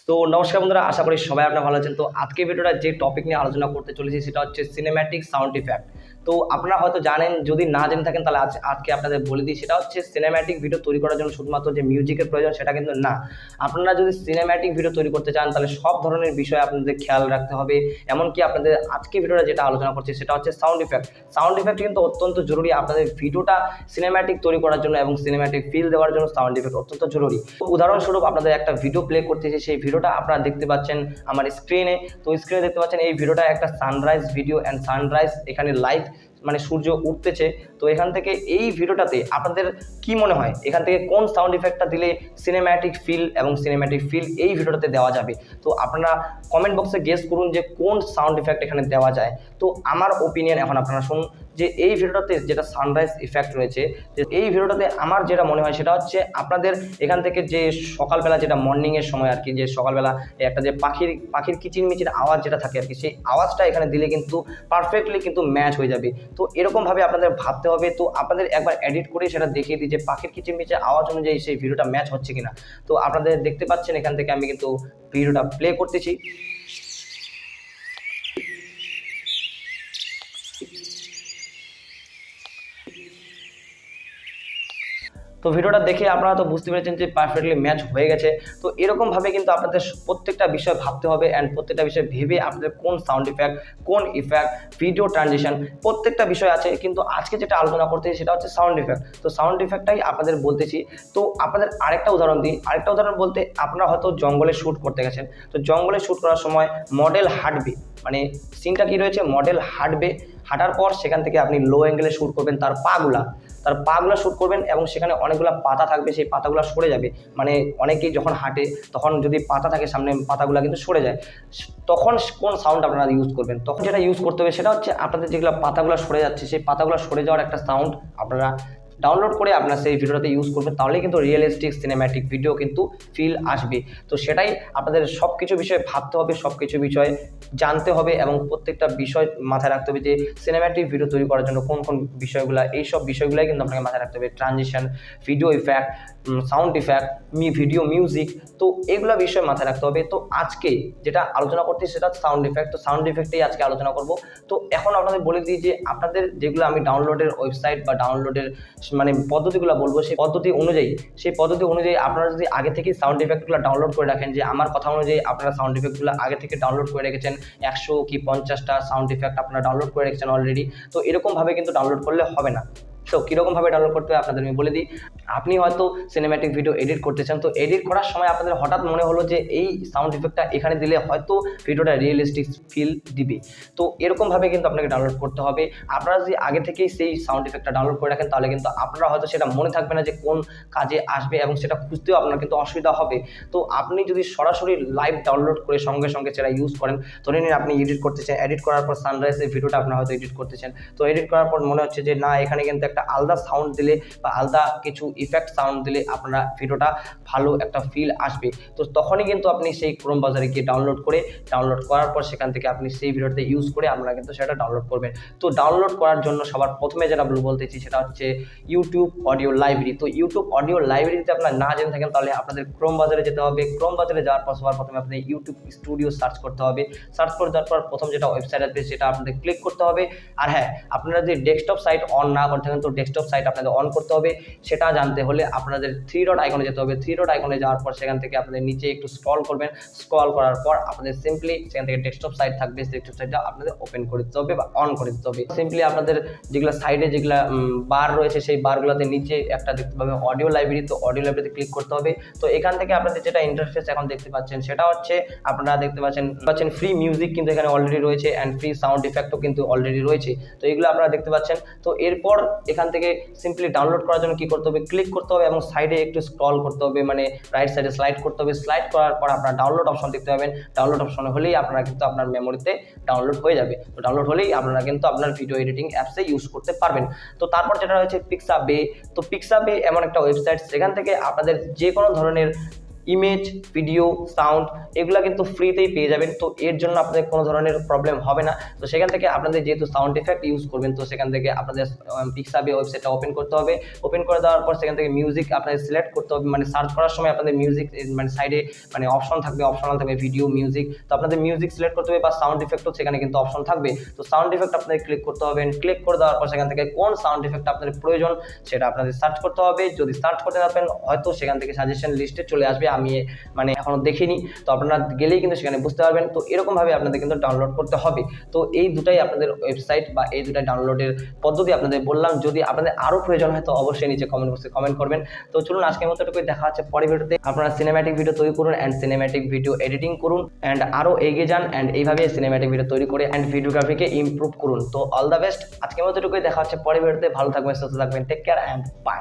তো নমস্কার বন্ধুরা, আশা করি সবাই আপনারা ভালো আছেন। তো আজকে ভিডিওটা যে টপিক নিয়ে আলোচনা করতে চলেছি সেটা হচ্ছে সিনেম্যাটিক সাউন্ড ইফেক্ট। তো আপনারা হয়তো জানেন, যদি না জেনে থাকেন তাহলে আজকে আপনাদের বলে দিই। সেটা হচ্ছে সিনেম্যাটিক ভিডিও তৈরি করার জন্য শুধুমাত্র যে মিউজিকের প্রয়োজন সেটা কিন্তু না। আপনারা যদি সিনেম্যাটিক ভিডিও তৈরি করতে চান তাহলে সব ধরনের বিষয় আপনাদের খেয়াল রাখতে হবে। এমনকি আপনাদের আজকে ভিডিওটা যেটা আলোচনা করছি সেটা হচ্ছে সাউন্ড ইফেক্ট। সাউন্ড ইফেক্ট কিন্তু অত্যন্ত জরুরি আপনাদের ভিডিওটা সিনেম্যাটিক তৈরি করার জন্য এবং সিনেম্যাটিক ফিল দেওয়ার জন্য সাউন্ড ইফেক্ট অত্যন্ত জরুরি। উদাহরণস্বরূপ আপনাদের একটা ভিডিও প্লে করতেছি, সেই ভিডিওটা আপনারা দেখতে পাচ্ছেন আমার স্ক্রিনে। তো স্ক্রিনে দেখতে পাচ্ছেন এই ভিডিওটা একটা সানরাইজ ভিডিও, অ্যান্ড সানরাইজ এখানে লাইভ মানে সূর্য উঠতেছে। তো এখান থেকে এই ভিডিওটাতে আপনাদের কি মনে হয় এখান থেকে কোন সাউন্ড ইফেক্টটা দিলে সিনেম্যাটিক ফিল এবং সিনেম্যাটিক ফিল এই ভিডিওটাতে দেওয়া যাবে? তো আপনারা কমেন্ট বক্সে গেস করুন যে কোন সাউন্ড ইফেক্ট এখানে দেওয়া যায়। তো আমার ওপিনিয়ন এখন আপনারা শুনুন যে এই ভিডিওটাতে যেটা সানরাইজ ইফেক্ট রয়েছে, যে এই ভিডিওটাতে আমার যেটা মনে হয় সেটা হচ্ছে আপনাদের এখান থেকে যে সকালবেলা যেটা মর্নিংয়ের সময় আর কি, যে সকালবেলা একটা যে পাখির কিচিরমিচির আওয়াজ যেটা থাকে আর কি, সেই আওয়াজটা এখানে দিলে কিন্তু পারফেক্টলি কিন্তু ম্যাচ হয়ে যাবে। তো এরকমভাবে আপনাদের ভাবতে হবে। তো আপনাদের একবার এডিট করে সেটা দেখিয়ে দিই যে পাখির কিচিরমিচির আওয়াজ অনুযায়ী সেই ভিডিওটা ম্যাচ হচ্ছে কিনা। তো আপনাদের দেখতে পাচ্ছেন এখান থেকে আমি কিন্তু ভিডিওটা প্লে করতেছি। তো ভিডিওটা দেখে আপনারা তো বুঝতে পেরেছেন যে পারফেক্টলি ম্যাচ হয়ে গেছে। তো এরকমভাবে কিন্তু আপনাদের প্রত্যেকটা বিষয় ভাবতে হবে, অ্যান্ড প্রত্যেকটা বিষয় ভেবে আপনাদের কোন সাউন্ড ইফেক্ট, কোন ইফেক্ট, ভিডিও ট্রানজিশন প্রত্যেকটা বিষয় আছে। কিন্তু আজকে যেটা আলোচনা করতেছি সেটা হচ্ছে সাউন্ড ইফেক্ট। তো সাউন্ড ইফেক্টটাই আপনাদের বলতেছি। তো আপনাদের আরেকটা উদাহরণ দিই। আরেকটা উদাহরণ বলতে আপনারা হয়তো জঙ্গলে শ্যুট করতে গেছেন। তো জঙ্গলে শ্যুট করার সময় মডেল হাঁটবে, মানে সিনটা কি রয়েছে, মডেল হাঁটবে। হাঁটার পর সেখান থেকে আপনি লো অ্যাঙ্গেলে শ্যুট করবেন তার পাগুলা শ্যুট করবেন, এবং সেখানে অনেকগুলো পাতা থাকবে, সেই পাতাগুলো সরে যাবে। মানে অনেকেই যখন হাঁটে তখন যদি পাতা থাকে সামনে, পাতাগুলো কিন্তু সরে যায়। তখন কোন সাউন্ড আপনারা ইউজ করবেন? তখন যেটা ইউজ করতে হবে সেটা হচ্ছে আপনাদের যেগুলো পাতাগুলো সরে যাচ্ছে, সেই পাতাগুলো সরে যাওয়ার একটা সাউন্ড আপনারা ডাউনলোড করে আপনারা সেই ভিডিওটাতে ইউজ করবেন। তাহলেই কিন্তু রিয়েলিস্টিক সিনেম্যাটিক ভিডিও কিন্তু ফিল আসবে। তো সেটাই আপনাদের সব কিছু বিষয়ে ভাবতে হবে, সব কিছু বিষয় জানতে হবে, এবং প্রত্যেকটা বিষয় মাথায় রাখতে হবে যে সিনেম্যাটিক ভিডিও তৈরি করার জন্য কোন কোন বিষয়গুলো, এইসব বিষয়গুলোই কিন্তু আপনাকে মাথায় রাখতে হবে। Transition, video effect, sound effect, video music, তো এগুলো বিষয় মাথায় রাখতে হবে। তো আজকে যেটা আলোচনা করতে সেটা সাউন্ড ইফেক্ট। তো সাউন্ড ইফেক্টেই আজকে আলোচনা করব। তো এখন আপনাদের বলে দিই যে আপনাদের যেগুলো আমি ডাউনলোডের ওয়েবসাইট বা ডাউনলোডের মানে পদ্ধতিগুলো বলবো, সেই পদ্ধতি অনুযায়ী আপনারা যদি আগে থেকে সাউন্ড ইফেক্টগুলো ডাউনলোড করে রাখেন, যে আমার কথা অনুযায়ী আপনারা সাউন্ড ইফেক্টগুলো আগে থেকে ডাউনলোড করে রেখেছেন, 100 কি 50টা সাউন্ড ইফেক্ট আপনারা ডাউনলোড করে রেখেছেন অলরেডি। তো এরকমভাবে কিন্তু ডাউনলোড করলে হবে না। তো কীরকমভাবে ডাউনলোড করতে হবে আপনাদের আমি বলে দিই। আপনি হয়তো সিনেম্যাটিক ভিডিও এডিট করতেছেন, তো এডিট করার সময় আপনাদের হঠাৎ মনে হলো যে এই সাউন্ড ইফেক্টটা এখানে দিলে হয়তো ভিডিওটা রিয়েলিস্টিক ফিল দিবে। তো এরকমভাবে কিন্তু আপনাকে ডাউনলোড করতে হবে। আপনারা যদি আগে থেকেই সেই সাউন্ড ইফেক্টটা ডাউনলোড করে রাখেন তাহলে কিন্তু আপনারা হয়তো সেটা মনে থাকবে না যে কোন কাজে আসবে, এবং সেটা খুঁজতেও আপনার কিন্তু অসুবিধা হবে। তো আপনি যদি সরাসরি লাইভ ডাউনলোড করে সঙ্গে সঙ্গে সেটা ইউজ করেন, ধরে নিন আপনি এডিট করতেছেন, এডিট করার পর সানরাইজের ভিডিওটা আপনারা হয়তো এডিট করতেছেন। তো এডিট করার পর মনে হচ্ছে যে না, এখানে কিন্তু একটা আলাদা সাউন্ড দিলে বা আলাদা কিছু ইফেক্ট সাউন্ড দিলে আপনারা ভিডিওটা ভালো একটা ফিল আসবে। তো তখনই কিন্তু আপনি সেই ক্রোম ব্রাউজারে গিয়ে ডাউনলোড করার পর সেখান থেকে আপনি সেই ভিডিওতে ইউজ করে আপনারা কিন্তু সেটা ডাউনলোড করবেন। তো ডাউনলোড করার জন্য সবার প্রথমে যেটা বলতেছি সেটা হচ্ছে ইউটিউব অডিও লাইব্রেরি। তো ইউটিউব অডিও লাইব্রেরিতে আপনারা না জেনে থাকেন তাহলে আপনাদের ক্রোম ব্রাউজারে যেতে হবে। ক্রোম ব্রাউজারে যাওয়ার পর সবার প্রথমে আপনাদের ইউটিউব স্টুডিও সার্চ করতে হবে। সার্চ করে দেওয়ার পর প্রথম যেটা ওয়েবসাইট আসবে সেটা আপনাদের ক্লিক করতে হবে। আর হ্যাঁ, আপনারা যদি ডেস্কটপ সাইট অন না করে থাকেন তো ডেস্কটপ সাইট আপনাদের অন করতে হবে। সেটা জানতে হলে আপনাদের 3 ডট আইকনে যেতে হবে। 3 ডট আইকনে যাওয়ার পর সেখান থেকে আপনাদের নিচে একটু স্ক্রল করবেন। স্ক্রল করার পর আপনাদের সিম্পলি সেখান থেকে ডেস্কটপ সাইট থাকবে, ডেস্কটপ সাইটটা আপনাদের ওপেন করে দিতে হবে বা অন করে দিতে হবে। সিম্পলি আপনাদের যেগুলো সাইডে যেগুলো বার রয়েছে সেই বারগুলোতে নিচে একটা দেখতে পাবেন অডিও লাইব্রেরি। তো অডিও লাইব্রেরিতে ক্লিক করতে হবে। তো এখান থেকে আপনাদের যেটা ইন্টারফেস এখন দেখতে পাচ্ছেন সেটা হচ্ছে আপনারা দেখতে পাচ্ছেন ফ্রি মিউজিক কিন্তু এখানে অলরেডি রয়েছে, অ্যান্ড ফ্রি সাউন্ড ইফেক্টও কিন্তু অলরেডি রয়েছে। তো এগুলো আপনারা দেখতে পাচ্ছেন। তো এরপর এখান থেকে সিম্পলি ডাউনলোড করার জন্য কি করতে হবে, ক্লিক করতে হবে এবং সাইডে একটু স্ক্রল করতে হবে, মানে রাইট সাইডে স্লাইড করতে হবে। স্লাইড করার পর আপনারা ডাউনলোড অপশন দেখতে পাবেন। ডাউনলোড অপশন হলেই আপনারা কিন্তু আপনার মেমোরিতে ডাউনলোড হয়ে যাবে। তো ডাউনলোড হলেই আপনারা কিন্তু আপনার ভিডিও এডিটিং অ্যাপসে ইউজ করতে পারবেন। তো তারপর যেটা রয়েছে পিক্সাবে। তো পিক্সাবে এমন একটা ওয়েবসাইট, সেখান থেকে আপনাদের যে কোনো ধরনের ইমেজ, ভিডিও, সাউন্ড এগুলা কিন্তু ফ্রিতেই পেয়ে যাবেন। তো এর জন্য আপনাদের কোনো ধরনের প্রবলেম হবে না। তো সেখান থেকে আপনাদের যেহেতু সাউন্ড ইফেক্ট ইউজ করবেন, তো সেখান থেকে আপনাদের পিক্সাবি ওয়েবসাইটটা ওপেন করতে হবে। ওপেন করে দেওয়ার পর সেখান থেকে মিউজিক আপনাদের সিলেক্ট করতে হবে, মানে সার্চ করার সময় আপনাদের মিউজিক মানে সাইডে মানে অপশন থাকবে, অপশনাল থাকবে ভিডিও, মিউজিক। তো আপনাদের মিউজিক সিলেক্ট করতে হবে বা সাউন্ড ইফেক্টও সেখানে কিন্তু অপশন থাকবে। তো সাউন্ড ইফেক্ট আপনাদের ক্লিক করতে হবে। ক্লিক করে দেওয়ার পর সেখান থেকে কোন সাউন্ড ইফেক্ট আপনাদের প্রয়োজন সেটা আপনাদের সার্চ করতে হবে। যদি সার্চ করতে না পারেন হয়তো সেখান থেকে সাজেশন লিস্টে চলে আসবে, আমি মানে এখনো দেখিনি, তো আপনারা গেলেই কিন্তু সেখানে বুঝতে পারবেন। তো এরকমভাবে আপনাদের কিন্তু ডাউনলোড করতে হবে। তো এই দুটাই আপনাদের ওয়েবসাইট বা এই দুটাই ডাউনলোডের পদ্ধতি আপনাদের বললাম। যদি আপনাদের আরও প্রয়োজন হয় তো অবশ্যই নিচে কমেন্ট বক্সে কমেন্ট করবেন। তো চলুন আজকের মতো এটুকুই, দেখা হচ্ছে পরের ভিডিওতে। আপনারা সিনেম্যাটিক ভিডিও তৈরি করুন অ্যান্ড সিনেম্যাটিক ভিডিও এডিটিং করুন অ্যান্ড আরও এগিয়ে যান অ্যান্ড এইভাবে সিনেম্যাটিক ভিডিও তৈরি করে অ্যান্ড ভিডিওগ্রাফিকে ইমপ্রুভ করুন। তো অল দ্য বেস্ট, আজকের মতো এটুকুই, দেখা হচ্ছে পরের ভিডিওতে। ভালো থাকবেন, সুস্থ থাকবেন, টেক কেয়ার অ্যান্ড বাই।